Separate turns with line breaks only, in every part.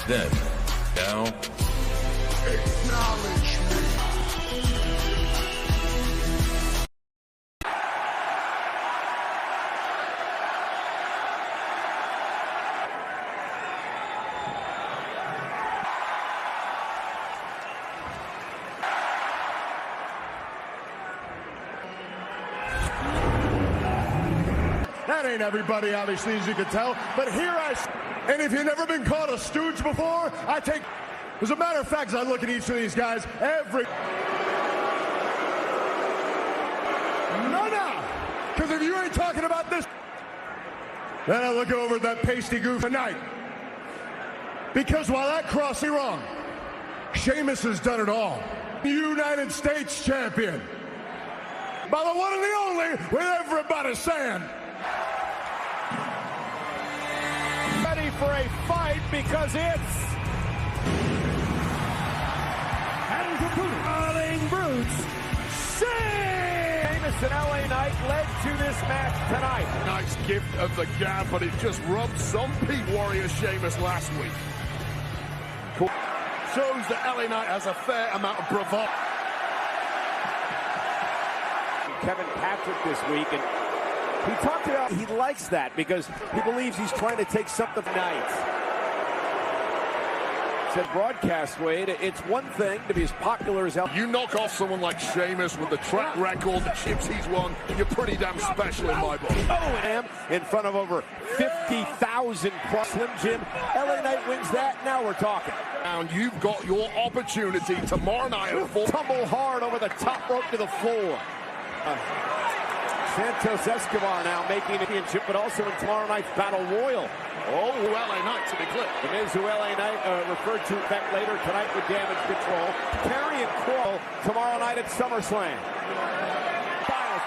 Then, now,
Acknowledge me.
That ain't everybody, obviously, as you can tell. But here and if you've never been called a stooge before, as a matter of fact, as I look at each of these guys, No, because if you ain't talking about this, then I look over at that pasty goof tonight. Because while that crossed me wrong, Sheamus has done it all. United States champion. By the one and the only, with everybody saying.
Ready for a fight because it's Brawling Brutes. Sheamus and LA Knight led to this match tonight.
Nice gift of the gab, but it just rubbed some Pete Warrior Sheamus last week. Cool. Shows that LA Knight has a fair amount of bravado.
Kevin Patrick this week, and he talked about he likes that because he believes he's trying to take something nice. Said broadcast Wade, it's one thing to be as popular as
You knock off someone like Sheamus with the track record, the chips he's won, you're pretty damn special in my book.
Oh, in front of over 50,000 plus Slim Jim. LA Knight wins that, now we're talking.
And you've got your opportunity tomorrow night at 4.
Tumble hard over the top rope to the floor. Santos Escobar now making a championship, but also in tomorrow night's Battle Royal.
Oh, LA Knight, to be clear.
The Miz, who LA Knight referred to back later tonight with Damage Control. Karrion Kross tomorrow night at SummerSlam. Styles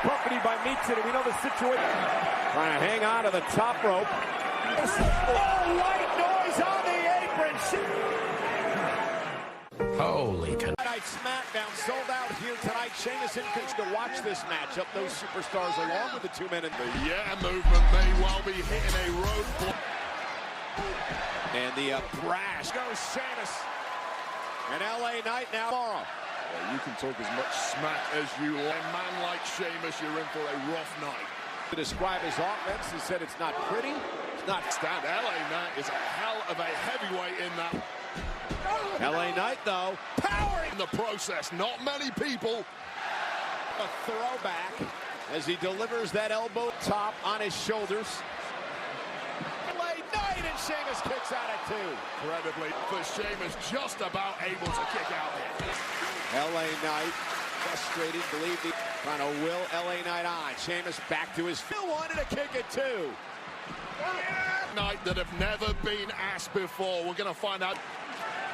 accompanied by Meatsit, and we know the situation. Trying to hang on to the top rope. Oh, white noise on the apron.
holy cow.
Tonight SmackDown sold out here tonight. Sheamus in to watch this matchup. Those superstars along with the two men in the
movement may well be hitting a roadblock.
And the brash goes Sheamus. And LA Knight now tomorrow.
Well, you can talk as much smack as you like. A man like Sheamus, you're in for a rough night.
To describe his offense, he said it's not pretty. It's not
stand. LA Knight is a hell of a heavyweight in that.
LA Knight, though, powering
in the process. Not many people.
A throwback as he delivers that elbow top on his shoulders. LA Knight, and Sheamus kicks out at two.
Incredibly, for Sheamus just about able to kick out here.
LA Knight frustrated, believed he trying to will LA Knight on. Sheamus back to his still wanted to kick it too.
Knight that have never been asked before. We're going to find out.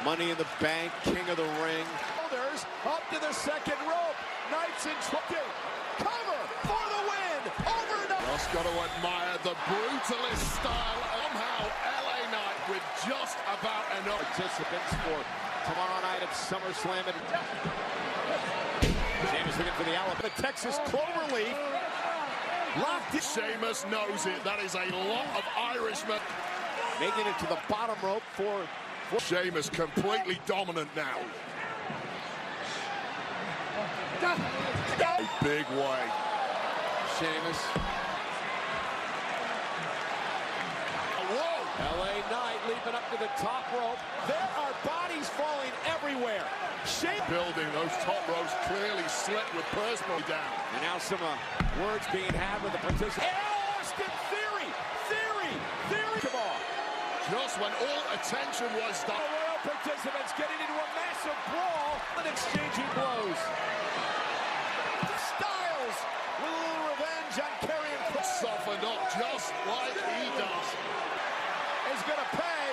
Money in the Bank, King of the Ring. Shoulders up to the second rope. Knight's in trouble. Cover for the win. Over and over.
Just got to admire the brutalist style. Somehow LA Knight with just about enough
participants for tomorrow night at SummerSlam. Sheamus looking for the Alabama. The Texas Cloverleaf. Locked in.
Sheamus knows it. That is a lot of Irishmen.
Making it to the bottom rope for
Sheamus completely dominant now. A big way.
Sheamus.
Whoa!
LA Knight leaping up to the top rope. There are bodies falling everywhere. Sheamus
building those top ropes clearly slit with personal down.
And now some words being had with the participants. Austin Theory! Come on.
Just when all attention was done.
Royal participants getting into a massive brawl and exchanging blows. Styles with a little revenge on Karrion Kross.
Softened up just like he does.
Is going to pay.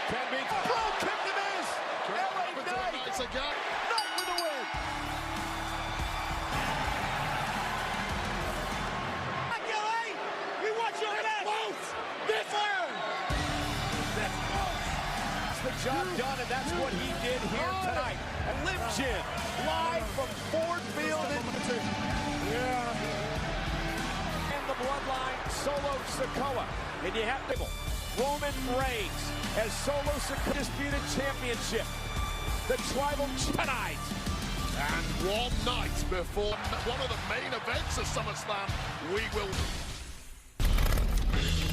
Can be. Bro, kick the Miz. LA Knight.
It's a gun.
Knight with a win. The job done, and that's what he did here tonight. And Lim Jim, live from Ford Field in and the Bloodline Solo Sikoa. And you have to Roman Reigns as Solo Sikoa disputed championship. The tribal tonight.
And one night before one of the main events of SummerSlam, we will...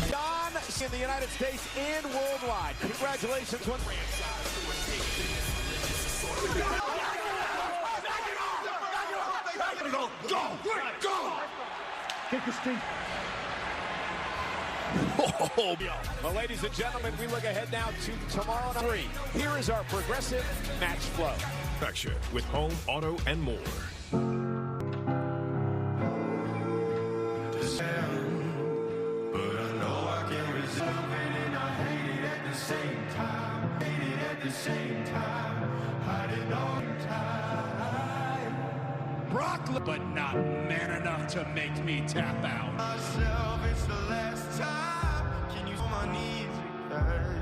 John in the United States and worldwide. Congratulations.
Go!
Kick his teeth.
Well, ladies and gentlemen, we look ahead now to tomorrow night 3. Here is our progressive match flow.
With home, auto, and more.
Brock, but not man enough to make me tap out.
It's the last time. Can you my knees again?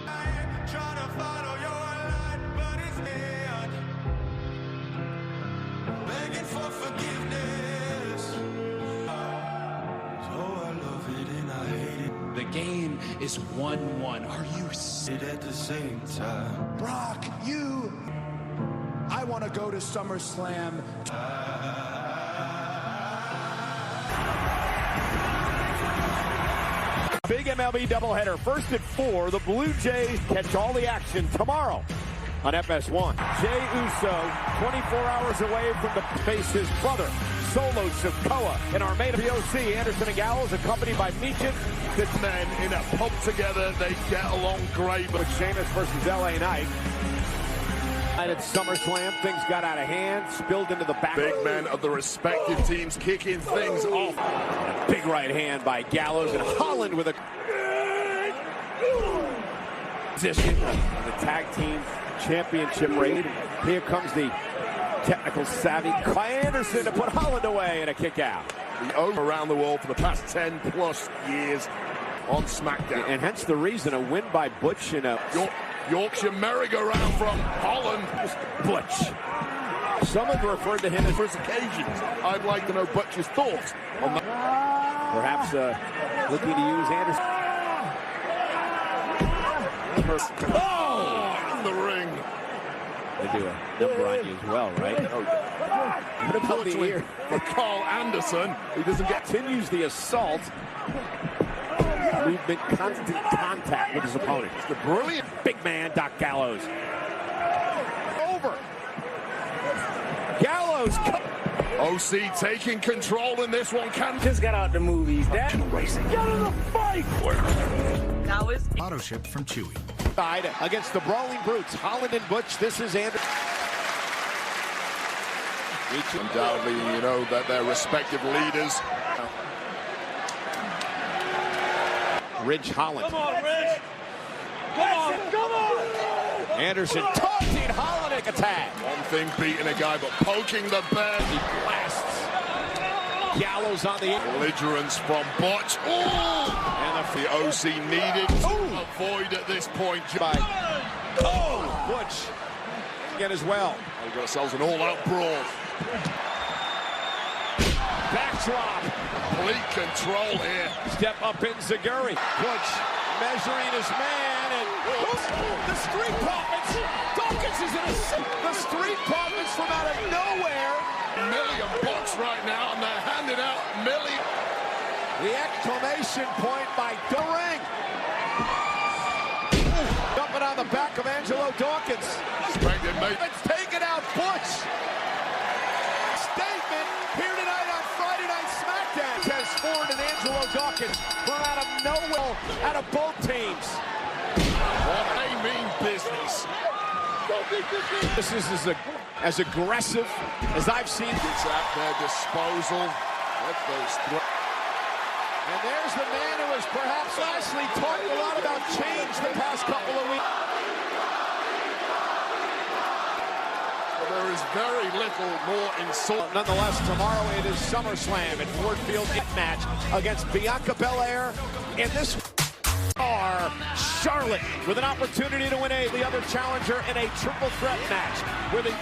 I ain't trying to follow your light, but it's dead. Begging for forgiveness. So I love it and I hate it.
The game is 1-1. Are you
It at the same time.
Brock, you? I want to go to SummerSlam.
Big MLB doubleheader. First at 4, the Blue Jays catch all the action tomorrow on FS1. Jey Uso, 24 hours away from the face his brother, Solo Sikoa, in our main POC. Anderson and Gallows, accompanied by Meechin.
The men in a pub together, they get along great.
With Sheamus versus LA Knight. At SummerSlam, things got out of hand, spilled into the back.
Big men of the respective teams kicking things off.
A big right hand by Gallows, and Holland with a position of the tag team championship raid. Here comes the technical savvy Clay Anderson to put Holland away and a kick out.
The over around the world for the past 10 plus years on SmackDown.
And hence the reason a win by Butch in a
Yorkshire merry-go-round from Holland.
Butch. Some have referred to him as
For his occasions. I'd like to know Butch's thoughts on that.
perhaps looking to use Anderson.
Oh! In the ring.
They do a number on you as well, right? What about the ear?
For Carl Anderson, he doesn't get...
Continues the assault. Movement, constant contact with his opponent.
the brilliant
Big man, Doc Gallows. Over. Gallows.
OC taking control in this one.
Just got out the movies. That
Racing.
get in the fight.
Auto ship from Chewy.
Side against the Brawling Brutes. Holland and Butch. This is Anderson.
Undoubtedly, you know, that their respective leaders.
Ridge Holland.
Come on, Rich. Come on.
Anderson taunting Holland attack.
One thing beating a guy, but poking the bear.
He blasts Gallows on the
Belligerence from Butch. Oh! And the OC needed to avoid at this point.
by Butch again as well.
We've got ourselves an all-out brawl.
Backdrop.
Complete control here.
Step up in Zaguri. Butch measuring his man, and the Street Profits. Dawkins is in the Street Profits from out of nowhere.
$1,000,000 right now, and they're handing out million.
The exclamation point by Ring. Jumping on the back of Angelo Dawkins.
Expected, mate.
It's taken out Butch. Statement here tonight on Friday Night SmackDown. Says Ford and Angelo Dawkins from out of nowhere, out of both teams.
What they mean business.
This is as aggressive as I've seen.
It's at their disposal. Let those
And there's the man who has perhaps Lashley talked a lot about change the past couple of weeks.
There is very little more insult.
Nonetheless, tomorrow it is SummerSlam at Ford Field match against Bianca Belair. And this are Charlotte with an opportunity to win the other challenger in a triple threat match with a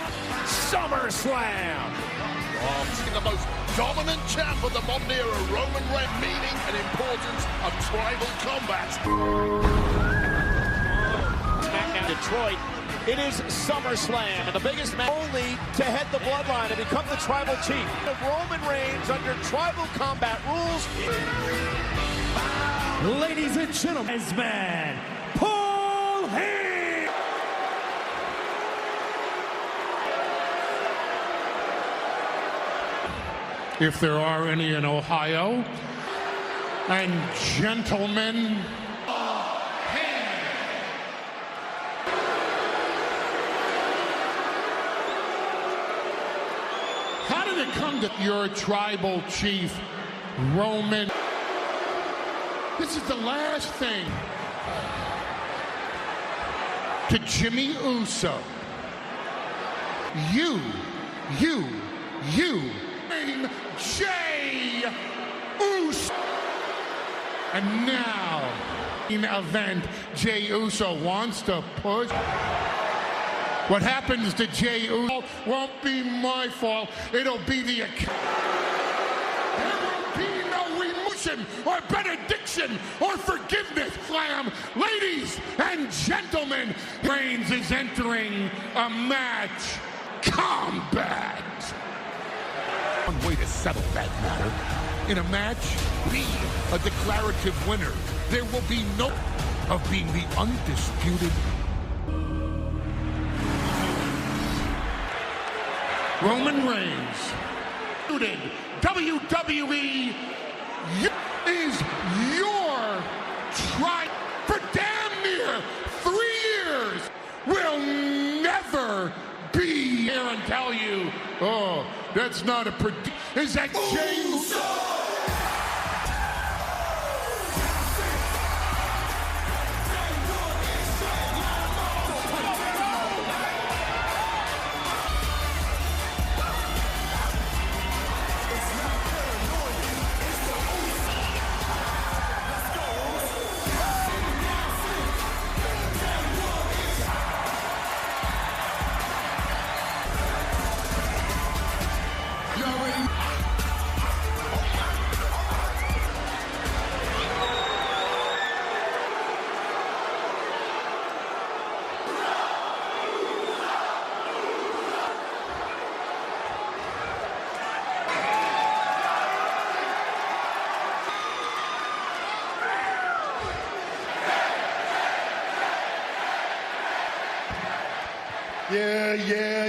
SummerSlam.
The most dominant champ of the modern era, Roman Reigns, meaning and importance of tribal combat.
SmackDown Detroit. It is SummerSlam, and the biggest match only to head the bloodline and become the tribal chief. Of Roman Reigns under tribal combat rules.
Ladies and gentlemen, man, Paul Heyman.
If there are any in Ohio, and gentlemen, how did it come that your tribal chief, Roman? This is the last thing to Jimmy Uso. You, Jey Uso. And now, in an event, Jey Uso wants to push. What happens to Jey Uso won't be my fault. It'll be the account. There will be no emotion or benediction or forgiveness. Slam, ladies and gentlemen, Reigns is entering a match combat. One way to settle that matter. In a match, be a declarative winner. There will be no of being the undisputed. Roman Reigns, WWE is your tribe for damn near 3 years. Will never be here and tell you, oh, that's not a prediction. Is that James?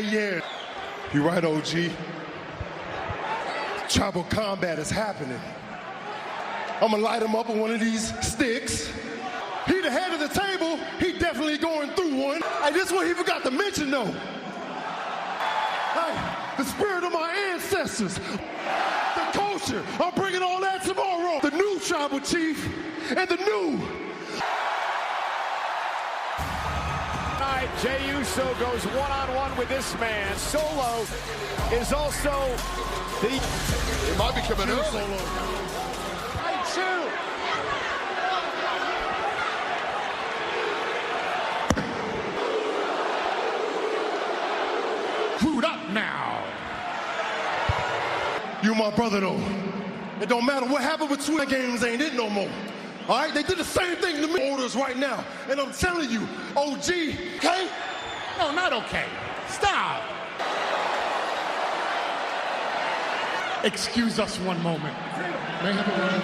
Yeah. You're right, OG. Tribal combat is happening. I'm gonna light him up with one of these sticks. He the head of the table. He definitely going through one. Hey, this one he forgot to mention though. Hey, the spirit of my ancestors, the culture. I'm bringing all that tomorrow. The new tribal chief and the new.
Jey Uso goes one-on-one with this man. Solo is also the...
It might be coming early.
Screwed up now.
You my brother though. It don't matter what happened between the games, ain't it no more. All right, they did the same thing to me. Orders right now, and I'm telling you, OG, okay?
No, not okay. Stop. Excuse us one moment. May I have a word?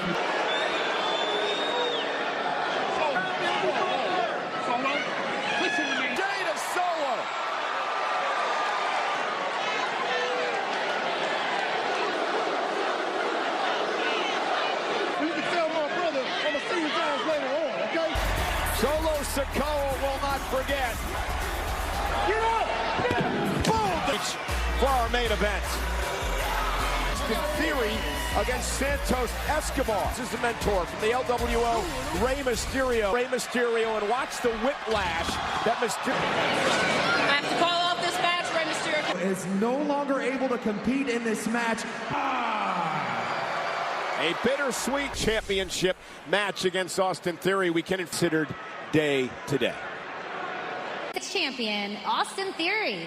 Solo, listen to me.
Jey to Solo.
You can tell my brother, I'm gonna see you guys later on, okay?
Solo Sikoa will not forget.
Get up!
Boom! For our main event. In theory, against Santos Escobar. This is the mentor from the LWO, Rey Mysterio, and watch the whiplash that Mysterio...
I have to call off this match. Rey Mysterio
is no longer able to compete in this match.
A bittersweet championship match against Austin Theory. We can consider day to day.
champion, Austin Theory.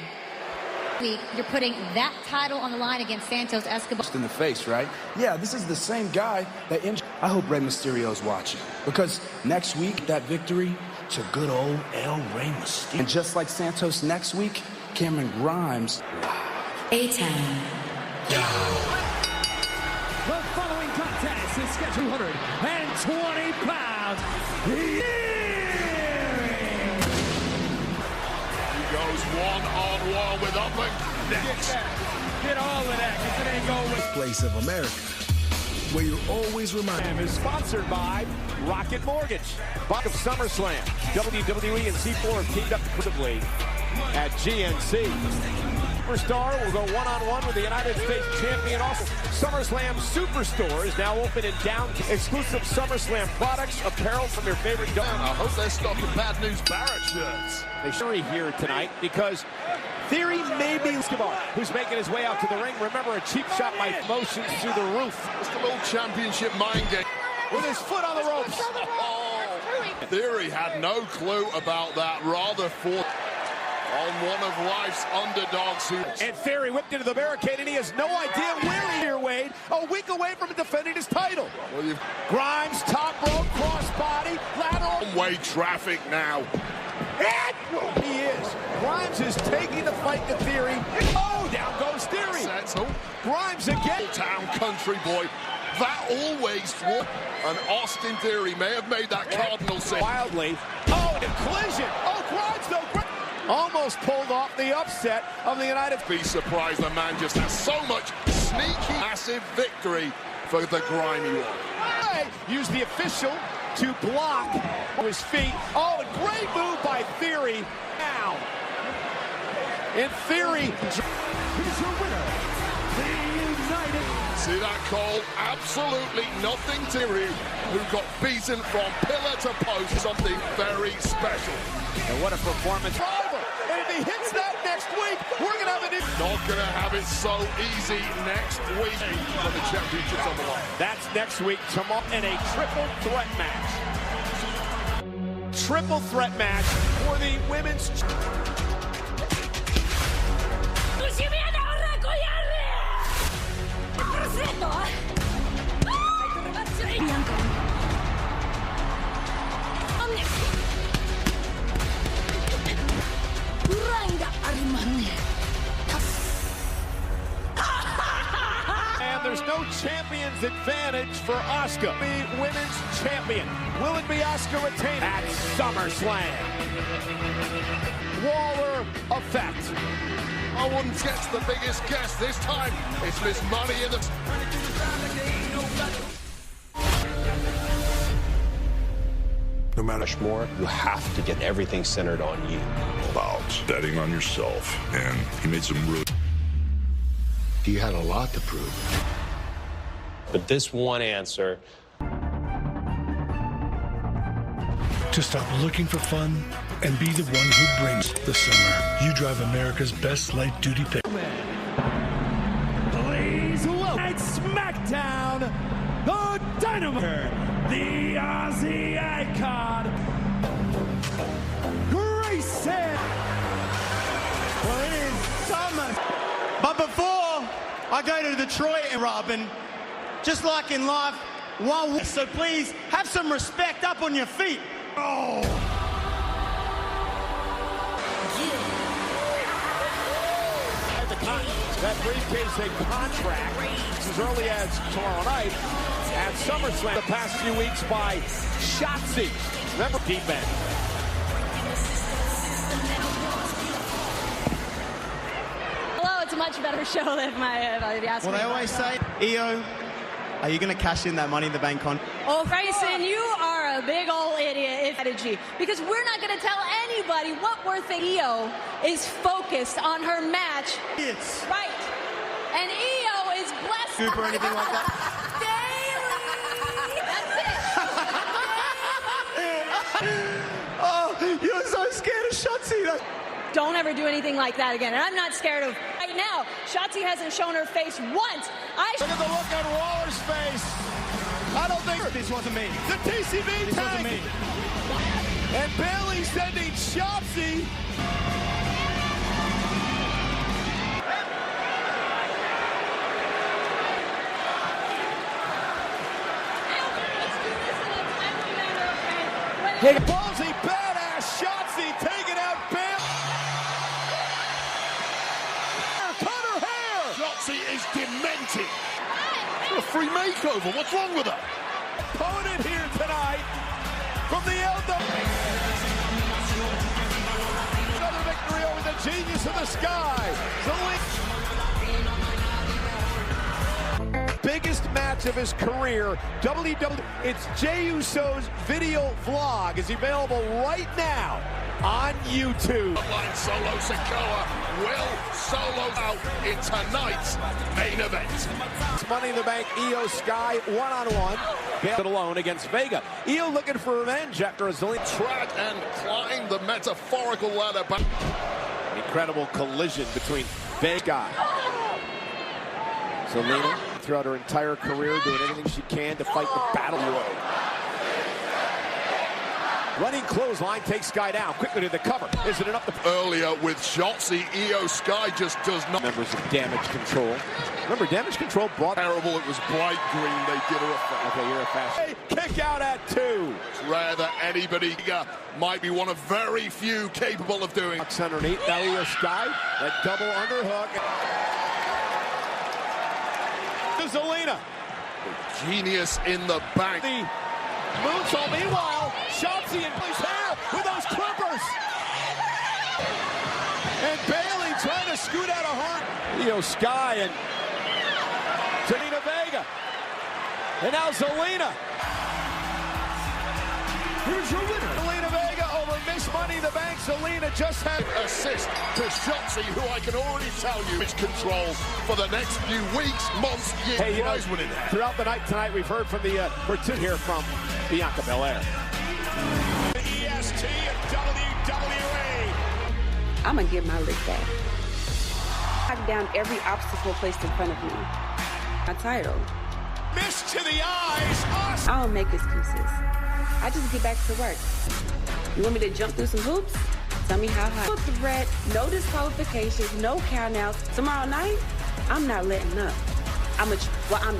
week, you're putting that title on the line against Santos Escobar.
In the face, right? Yeah, this is the same guy that I hope Rey Mysterio's watching, because next week that victory to good old El Rey Mysterio. And just like Santos next week, Cameron Grimes.
A-Town.
The following contest is scheduled 220 pounds.
He goes one-on-one with up and next.
Get all of that, because it ain't going with
Place of America, where you're always reminded.
Is sponsored by Rocket Mortgage. Buck of SummerSlam. WWE and C4 have teamed up exclusively at GNC. Superstar will go one-on-one with the United States champion. Also, SummerSlam Superstore is now open in downtown. Exclusive SummerSlam products, apparel from your favorite dog.
I hope they're stocking Bad News Barrett shirts.
They sure here tonight because Theory may be Escobar, who's making his way out to the ring. Remember, a cheap shot by motions through the roof.
It's the little championship mind game.
With his foot on the ropes.
Theory had no clue about that. Rather for on one of life's underdogs.
And Theory whipped into the barricade, and he has no idea where he here, Wade. A week away from defending his title.
Well,
Grimes, top rope, crossbody, lateral.
One-way traffic now.
And he is. Grimes is taking the fight to Theory. Oh, down goes Theory.
Settle.
Grimes again.
Town country boy. That always was. And Austin Theory may have made that cardinal sin.
Wildly. Oh, and a collision. Oh, Grimes, though. Almost pulled off the upset of the United States.
Be surprised the man just has so much sneaky, massive victory for the grimy one.
Use the official to block his feet. Oh, a great move by Theory. Now, in Theory,
Here's your winner, the United.
See that, Cole? Absolutely nothing to Theory, who got beaten from pillar to post. Something very special.
And what a performance. And if he hits that next week, we're going to have it.
Not going to have it so easy next week when the championship's on the line.
That's next week, tomorrow, in a triple threat match. Triple threat match for the women's. And there's no champion's advantage for Asuka, the women's champion. Will it be Asuka retaining at SummerSlam? Waller effect.
I wouldn't guess the biggest guess this time. It's Miss Money in the...
No matter more, you have to get everything centered on you.
About betting on yourself, and he made some really...
You had a lot to prove.
But this one answer...
To stop looking for fun and be the one who brings the summer. You drive America's best light duty pick.
Please welcome at SmackDown, the Dynamo, the Aussie icon, Grayson.
Well, it is summer. But before I go to Detroit and Robin, just like in life, one week. So please have some respect up on your feet. Oh.
That briefcase a contract as early as tomorrow night at SummerSlam. The past few weeks by Shotzi. Remember, deep end.
Hello, it's a much better show than if you ask me.
What I always say, EO, are you going to cash in that Money in the Bank contract?
Oh, Grayson, you are a big old idiot, because we're not going to tell anybody what we're thinking. EO is focused on her match.
It's
right. And EO is blessed.
Scoop or anything like that?
Daily. That's it.
Oh, you're so scared of Shotzi.
Don't ever do anything like that again. And I'm not scared of right now. Shotzi hasn't shown her face once.
Look at the look on Waller's face. I don't think
this wasn't me.
The TCB
this
tag.
Wasn't me.
And Bailey sending Shotzi. Ballsy, badass Shotzi taking out Bam. Cut her hair.
Shotzi is demented. A free makeover. What's wrong with her?
Opponent here tonight from the another victory over the genius of the sky. Biggest match of his career, WWE. It's Jey Uso's video vlog is available right now on YouTube.
Solo Sikoa will solo out in tonight's main event.
Money in the Bank, Io Sky one-on-one. Bailed alone against Vega. Io looking for revenge after a zillion.
Track and climb the metaphorical ladder back.
Incredible collision between Vega. Zelina, throughout her entire career, doing everything she can to fight the battle road. Running clothesline takes Sky down quickly to the cover. Is it enough to...
Earlier with Shotzi, Io Sky just does not...
Members of Damage Control. Remember, Damage Control brought...
Terrible, it was bright green, they did her a favor.
Okay, you're a fashion. Kick out at 2.
It's rare that anybody might be one of very few capable of doing...
Underneath, now Io Sky, that double underhook. Zelina.
Genius in the bank.
The moonsault, meanwhile, Shotzi in his hair with those clippers. And Bailey trying to scoot out of harm. Io Sky and Zelina Vega. And now Zelina.
Here's your winner.
Zelina Vega over Miss Money in the Bank. Zelina just had
assist to Shotzi, who I can already tell you is control for the next few weeks, months, years.
Hey, throughout the night tonight, we've heard from the here from Bianca Belair.
EST and WWE.
I'm gonna get my lick back. Knock down every obstacle placed in front of me. My title.
Miss to the eyes. Awesome.
I don't make excuses. I just get back to work. You want me to jump through some hoops? Tell me how high. No threat, no disqualifications, no countouts. Tomorrow night, I'm not letting up. I'm the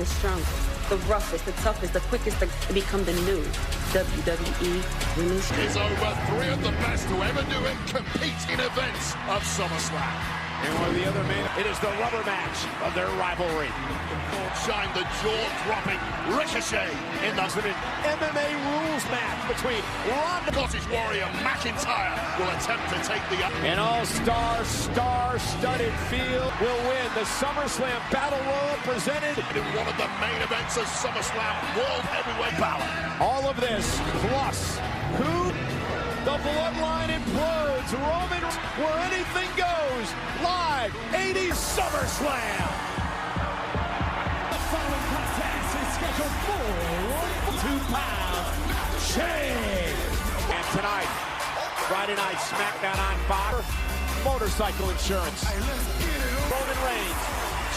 strongest, the roughest, the toughest, the quickest to become the new WWE Women's
Champion. Is over 3 of the best to ever do it compete in events of SummerSlam.
And one of the other main, it is the rubber match of their rivalry.
Shine the jaw-dropping Ricochet in the
MMA rules match between Ronda
Scottish Warrior McIntyre will attempt to take the...
An all-star, star-studded field will win the SummerSlam Battle Royal presented
in one of the main events of SummerSlam World Heavyweight Battle.
All of this, plus who... The bloodline implodes. Roman, where anything goes. Live 80s SummerSlam.
The following contest is scheduled for 2-pound change.
And tonight, Friday night SmackDown on Fox. Motorcycle insurance. Roman Reigns,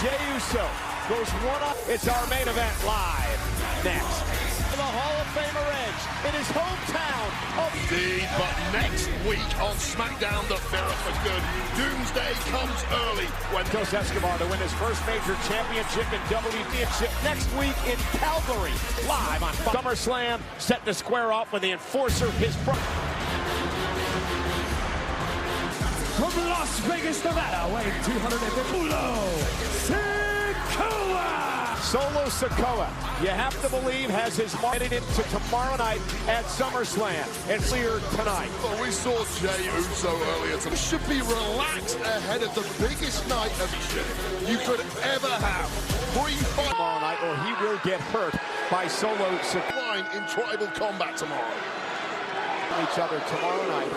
Jey Uso goes one-up. It's our main event live next. The Hall of Famer Edge in his hometown of...
Indeed, but next week on SmackDown, the Fear for Good, Doomsday comes early when...
Dos Escobar to win his first major championship in WWF next week in Calgary, live on SummerSlam, set to square off with the Enforcer, his...
From Las Vegas, Nevada, weighing 250 Sikoa!
Solo Sikoa, you have to believe, has his mark headed into tomorrow night at SummerSlam. It's here tonight.
Well, we saw Jey Uso earlier tonight. Should be relaxed ahead of the biggest night of you could ever have. Pre-fight
tomorrow night, or he will get hurt by Solo Sikoa
in tribal combat tomorrow.
Each other tomorrow night.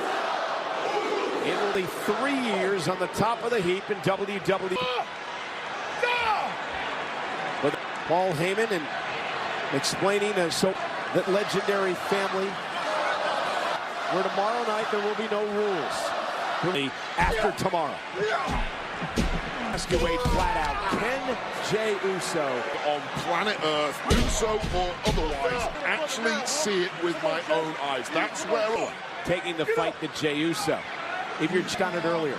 In only 3 years on the top of the heap in WWE. But Paul Heyman and explaining that legendary family, where tomorrow night there will be no rules. After tomorrow. Ask you Wade flat out, can Jey Uso
on planet Earth, Uso or otherwise, actually see it with my own eyes? That's where I'm
taking the fight to Jey Uso. If you're done it earlier.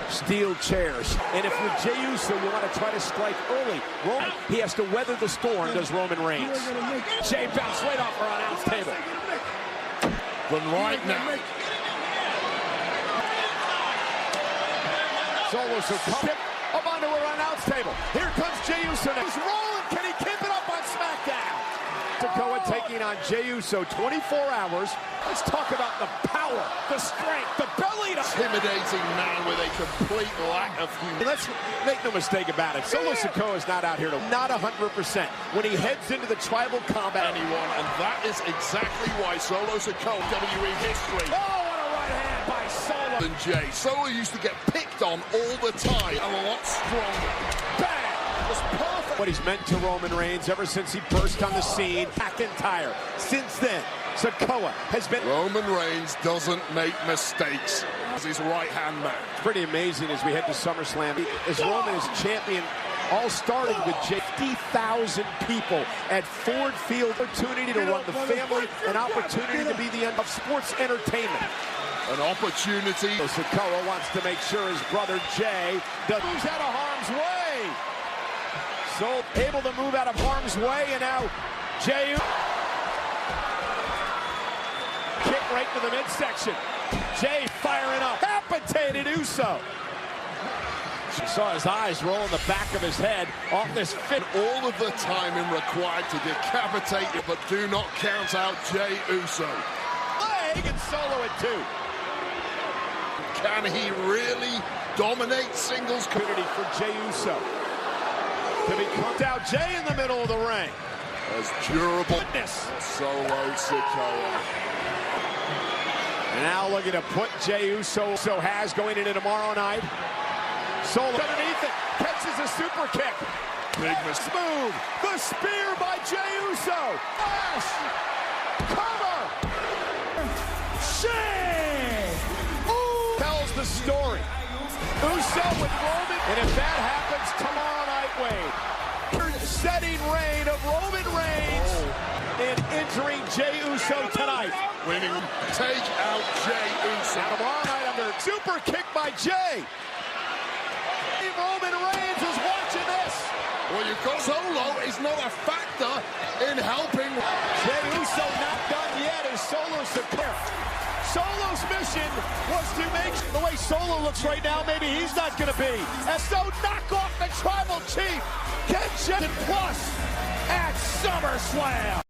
Steel chairs. And if you're Jey Uso, you want to try to strike early. Roman, he has to weather the storm, does Roman Reigns. Jey bounced right off our announce table.
But right now,
Solo Sikoa up onto a run-outs table. Here comes Jey Uso. He's rolling. Can he keep it up on SmackDown? Sikoa taking on Jey Uso 24 hours. Let's talk about the power, the strength, the belly.
Intimidating man with a complete lack of humor.
Let's make no mistake about it. Solo Sikoa is not out here to not 100%. When he heads into the tribal combat,
anyone, and that is exactly why Solo Sikoa WWE history.
Oh, what a right hand by Solo.
And Jey. Solo used to get picked on all the time and a lot stronger.
Bang! Was perfect. What he's meant to Roman Reigns ever since he burst on the scene. McIntyre. Since then, Sikoa has been.
Roman Reigns doesn't make mistakes as his right-hand man.
It's pretty amazing as we head to SummerSlam. As Roman is champion, all started with 50,000 people at Ford Field. Opportunity to run the family, an opportunity to be the end of sports entertainment.
An opportunity.
Sikoa wants to make sure his brother Jey moves out of harm's way. So able to move out of harm's way, and now Jey. Kick right to the midsection. Jey firing up. Decapitated Uso. She saw his eyes roll in the back of his head off this fit.
All of the timing required to decapitate it, but do not count out Jey Uso.
Leg and Solo at 2.
Can he really dominate singles?
Opportunity for Jey Uso to be cooked out. Jey in the middle of the ring.
As durable.
Goodness.
Solo Sikoa.
Now looking to put Jey Uso has going into tomorrow night. Solo underneath it. Catches a super kick.
Big mistake.
Smooth. The spear by Jey Uso. Flash. Cover. Shane. Tells the story. Uso with Roman. And if that happens tomorrow night, Wade. Setting reign of Roman Reigns and entering Jey Uso tonight.
Winning. Take out Jey Uso.
Now tomorrow night under super kick by Jey. Roman Reigns is watching this.
Well, you've got Solo is not a factor in helping.
Jey Uso not done yet as Solo Sikoa. Solo's mission was to make the way Solo looks right now, maybe he's not going to be. As so knock off the tribal chief. Get Jen Plus at SummerSlam.